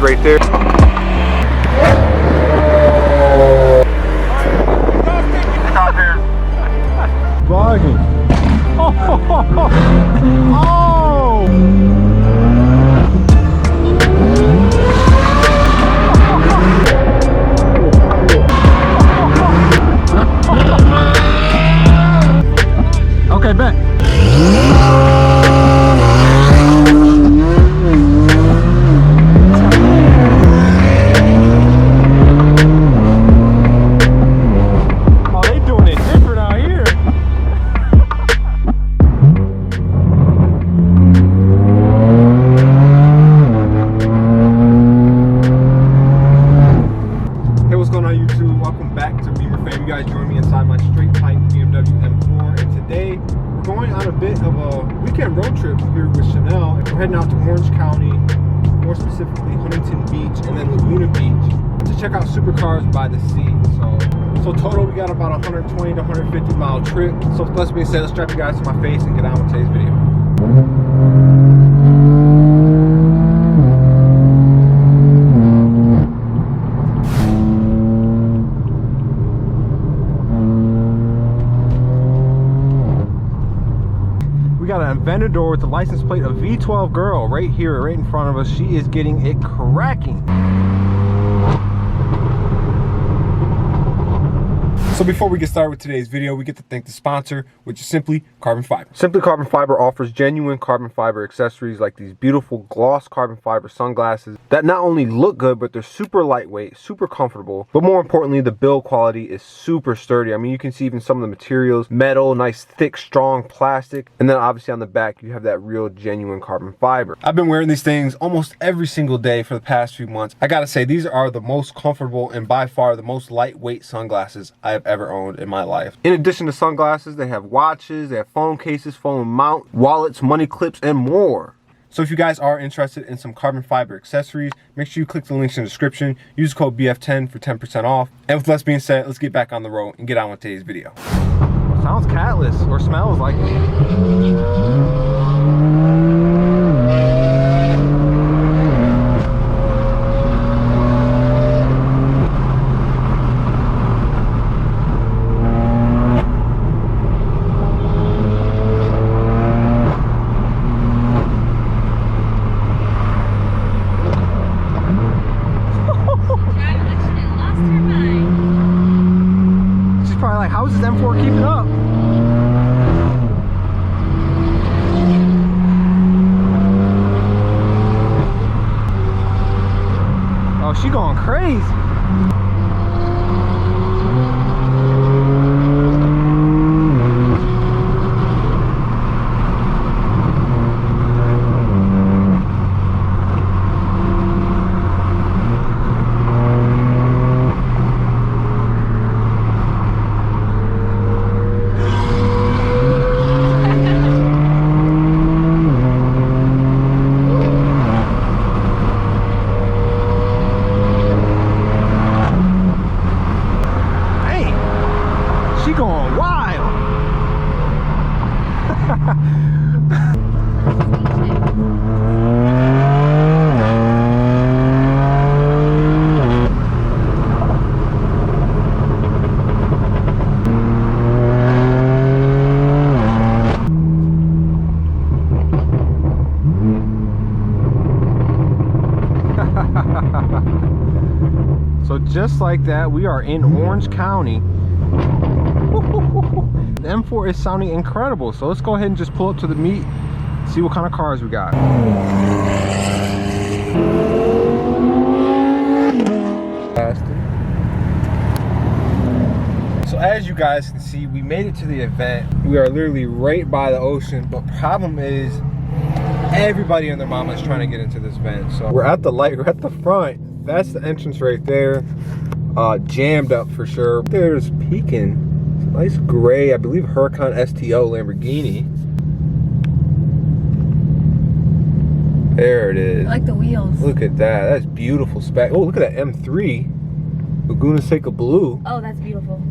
right there. Stop here. Vlogging. Okay, bet. Oh, they doing it different out here. Hey, what's going on YouTube? Welcome back to Beemer Fam. You guys join me inside my straight type BMW M4, and today we're going on a bit of a weekend road trip here with Chanel. We're heading out to Orange County, more specifically Huntington Beach and then Laguna Beach, to check out Supercars by the Sea. So total we got about 120 to 150 mile trip. So with that being said, let's strap you guys to my face and get on with today's video. We got an Aventador with the license plate of V12 girl right here, right in front of us. She is getting it cracking. So before we get started with today's video, we get to thank the sponsor, which is Simply Carbon Fiber. Simply Carbon Fiber offers genuine carbon fiber accessories like these beautiful gloss carbon fiber sunglasses that not only look good, but they're super lightweight, super comfortable, but more importantly, the build quality is super sturdy. I mean, you can see even some of the materials, metal, nice, thick, strong plastic, and then obviously on the back, you have that real genuine carbon fiber. I've been wearing these things almost every single day for the past few months. I gotta say, these are the most comfortable and by far the most lightweight sunglasses I have ever owned in my life. In addition to sunglasses, they have watches, they have phone cases, phone mount, wallets, money clips, and more. So if you guys are interested in some carbon fiber accessories, make sure you click the links in the description. Use code BF10 for 10% off. And with that being said, let's get back on the road and get on with today's video. Sounds catless, or smells like it. How is this M4 keeping up? Oh, she going crazy. So just like that, we are in Orange County. The M4 is sounding incredible. So let's go ahead and just pull up to the meet, see what kind of cars we got. So as you guys can see, we made it to the event. We are literally right by the ocean, but problem is everybody and their mama is trying to get into this event. So we're at the light, we're at the front. That's the entrance right there. Jammed up for sure. There's peeking. Nice gray, I believe Huracan STO Lamborghini. There it is. I like the wheels. Look at that. That's beautiful spec. Oh, look at that M3. Laguna Seca Blue. Oh, that's beautiful.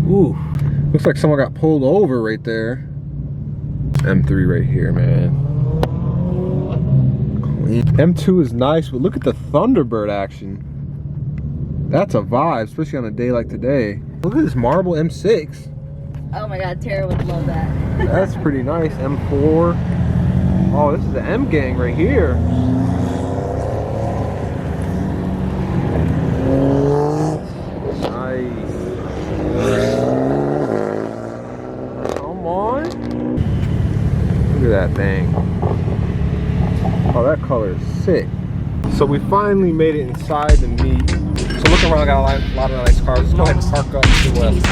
Ooh. Looks like someone got pulled over right there. M3 right here, man. M2 is nice, but look at the Thunderbird action. That's a vibe, especially on a day like today. Look at this marble M6. Oh my god, Tara would love that. That's pretty nice. M4. Oh, this is the M gang right here. Nice. Come on. Look at that thing. Oh, that color is sick. So we finally made it inside the meet. So looking around, I got a lot of nice cars. Let's go ahead and park up to the west.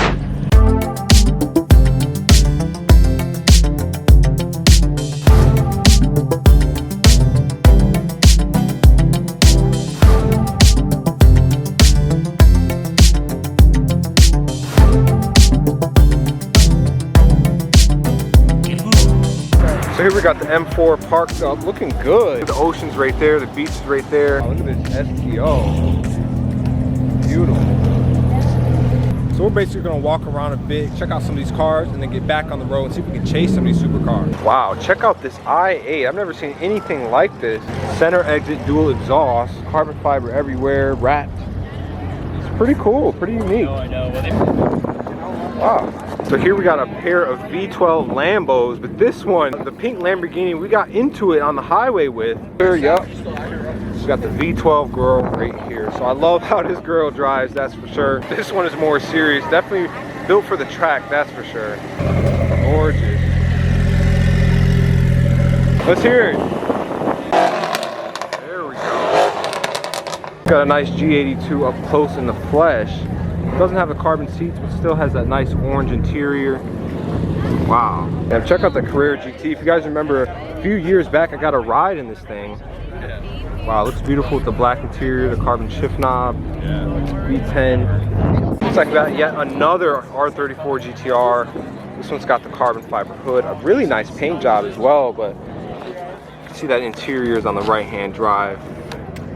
So here we got the M4 parked up, looking good. The ocean's right there, the beach is right there. Oh, look at this STO. Beautiful. So we're basically gonna walk around a bit, check out some of these cars, and then get back on the road and see if we can chase some of these supercars. Wow, check out this I-8. I've never seen anything like this. Center exit, dual exhaust, carbon fiber everywhere, wrapped. It's pretty cool, pretty unique. I know. Wow. So here we got a pair of V12 Lambos, but this one, the pink Lamborghini, we got into it on the highway with. Yup. We got the V12 girl right here. So I love how this girl drives, that's for sure. This one is more serious, definitely built for the track, that's for sure. Gorgeous. Let's hear it. There we go. Got a nice G82 up close in the flesh. Doesn't have the carbon seats, but still has that nice orange interior. Wow. And check out the Carrera GT. If you guys remember, a few years back, I got a ride in this thing. Wow, it looks beautiful with the black interior, the carbon shift knob, V10. Looks like that yet another R34 GTR. This one's got the carbon fiber hood. A really nice paint job as well, but you can see that interior is on the right-hand drive.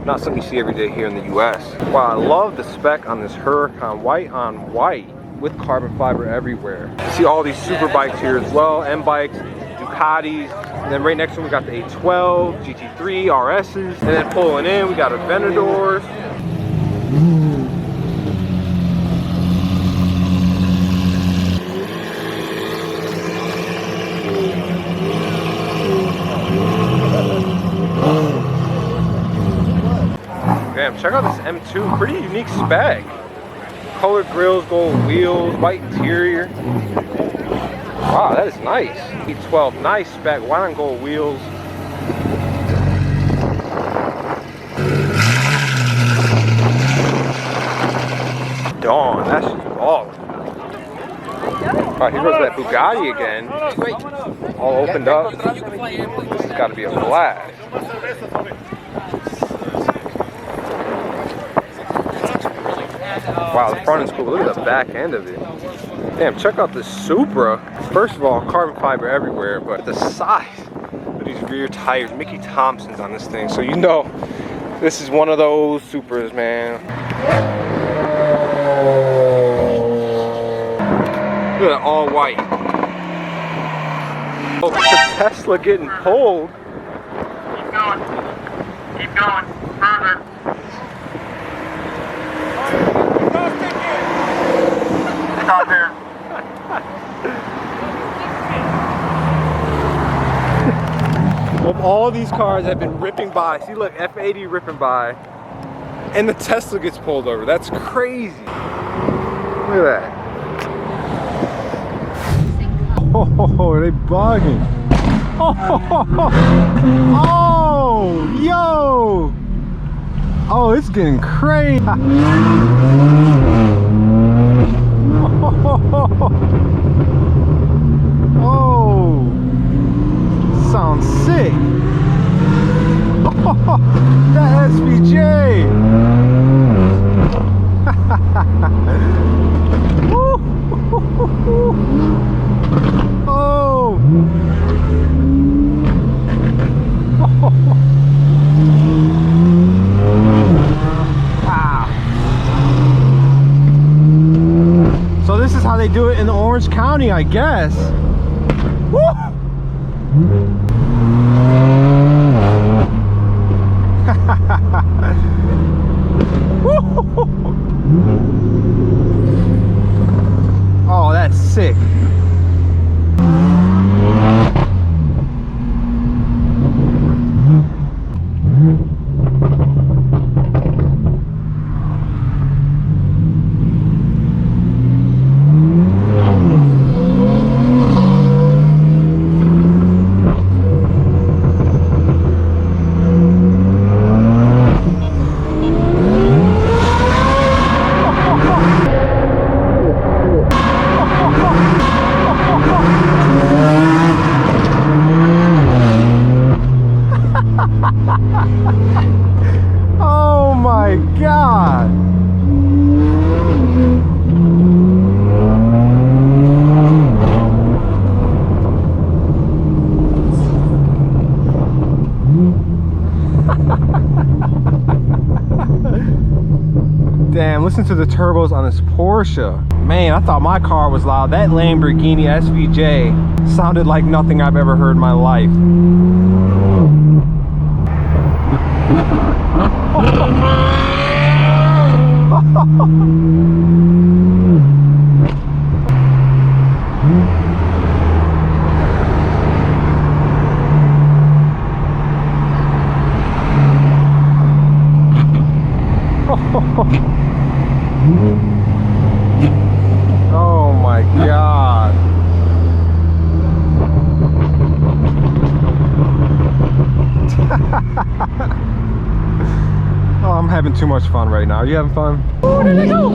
Not something you see every day here in the US. Wow, I love the spec on this Huracan, white on white with carbon fiber everywhere. You see all these super bikes here as well, M bikes, Ducatis, and then right next to them we got the A12, GT3, RSs, and then pulling in we got Aventadors. Damn, check out this M2, pretty unique spec. Colored grills, gold wheels, white interior. Wow, that is nice. E12, nice spec, white on gold wheels. Dawn, that's just balling. Alright, here goes that Bugatti again. All opened up. This has got to be a blast. Wow, the front is cool. Look at the back end of it. Damn, check out this Supra. First of all, carbon fiber everywhere, but the size of these rear tires, Mickey Thompson's on this thing. So you know, this is one of those Supras, man. Look at that, all white. Oh, the Tesla getting pulled. Keep going. Keep going. Further. Stop there. Of all these cars have been ripping by, see look, F80 ripping by, and the Tesla gets pulled over. That's crazy. Look at that. Oh, they bugging. Oh, yo. Oh, it's getting crazy. Oh, sounds sick. That SVJ. Oh. Wow. So this is how they do it in Orange County, I guess. Woo! listen to the turbos on this Porsche. Man, I thought my car was loud. That Lamborghini SVJ sounded like nothing I've ever heard in my life. Oh my God. Oh, I'm having too much fun right now. Are you having fun? Oh, there they go.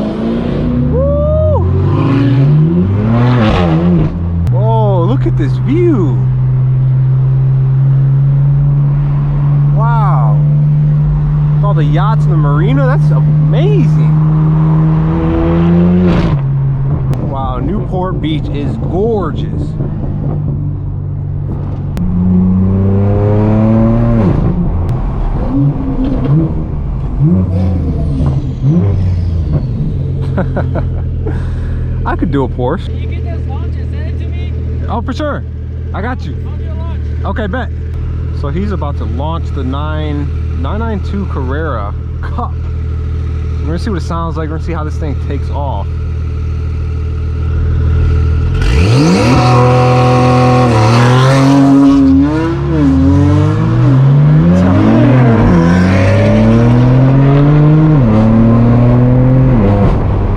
Woo. Whoa, look at this view. Wow. With all the yachts in the marina, that's amazing. Wow, Newport Beach is gorgeous. I could do a Porsche. Can you get those launches? Send it to me. Oh, for sure. I got you. I'll do a launch. Okay, bet. So he's about to launch the 992 Carrera Cup. We're gonna see what it sounds like. We're gonna see how this thing takes off.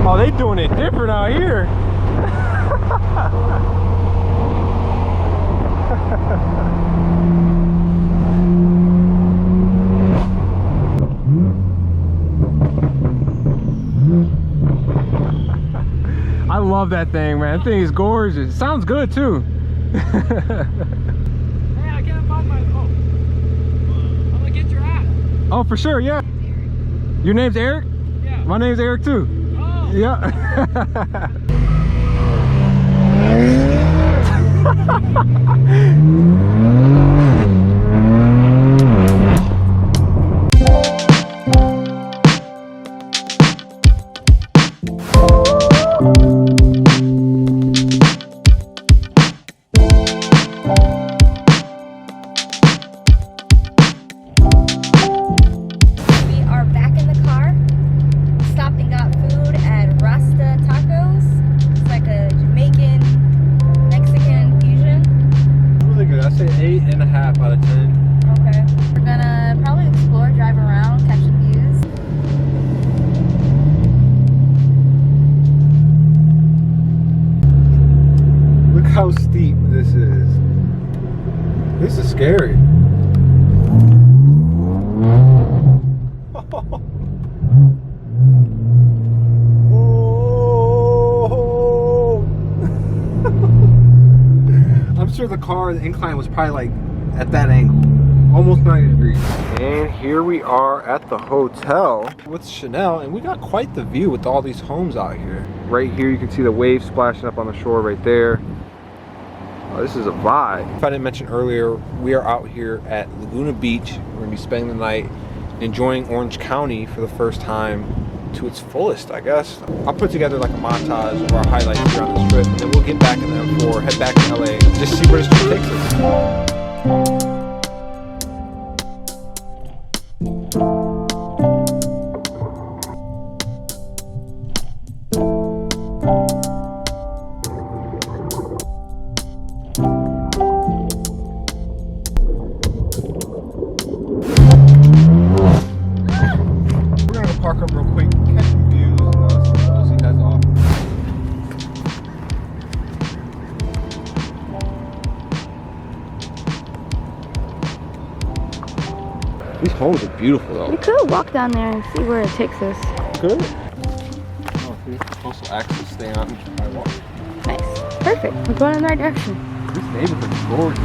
Oh, they doing it different out here. I love that thing, man. That thing is gorgeous. Sounds good too. Hey, I can't find my. Oh. I'm gonna get your app. Oh, for sure, yeah. Your name's Eric? Yeah. My name's Eric too. Oh. Yeah. We are back in the car. Stopped and got food at Rasta Tacos. It's like a Jamaican, Mexican fusion. Really good. I say 8.5 out of 10. Okay. We're gonna probably explore, drive around, catch some views. Look how steep this is. This is scary. Whoa. I'm sure the car, the incline was probably like at that angle, almost 90 degrees. And here we are at the hotel with Chanel, and we got quite the view with all these homes out here. Right here you can see the waves splashing up on the shore right there. Oh, this is a vibe. If I didn't mention earlier, we are out here at Laguna Beach. We're gonna be spending the night enjoying Orange County for the first time to its fullest, I guess. I'll put together like a montage of our highlights here on this trip, and then we'll get back in the M4, head back to LA, just see where this trip takes us. We're gonna go park up real quick, catch some views, and we'll see heads off. These homes are beautiful though. We could walk down there and see where it takes us. Good. Oh, here's the coastal access stay on my walk. Nice. Perfect. We're going in the right direction. This neighborhood's gorgeous.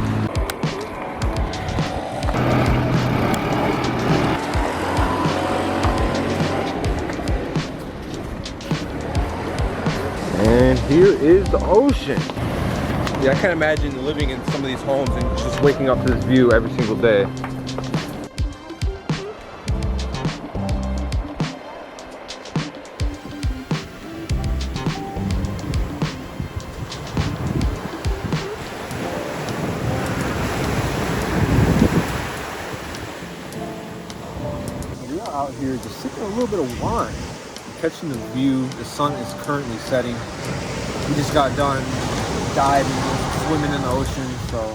And here is the ocean. Yeah, I can't imagine living in some of these homes and just waking up to this view every single day. out here just sipping a little bit of wine, catching the view. The sun is currently setting. We just got done diving, swimming in the ocean, so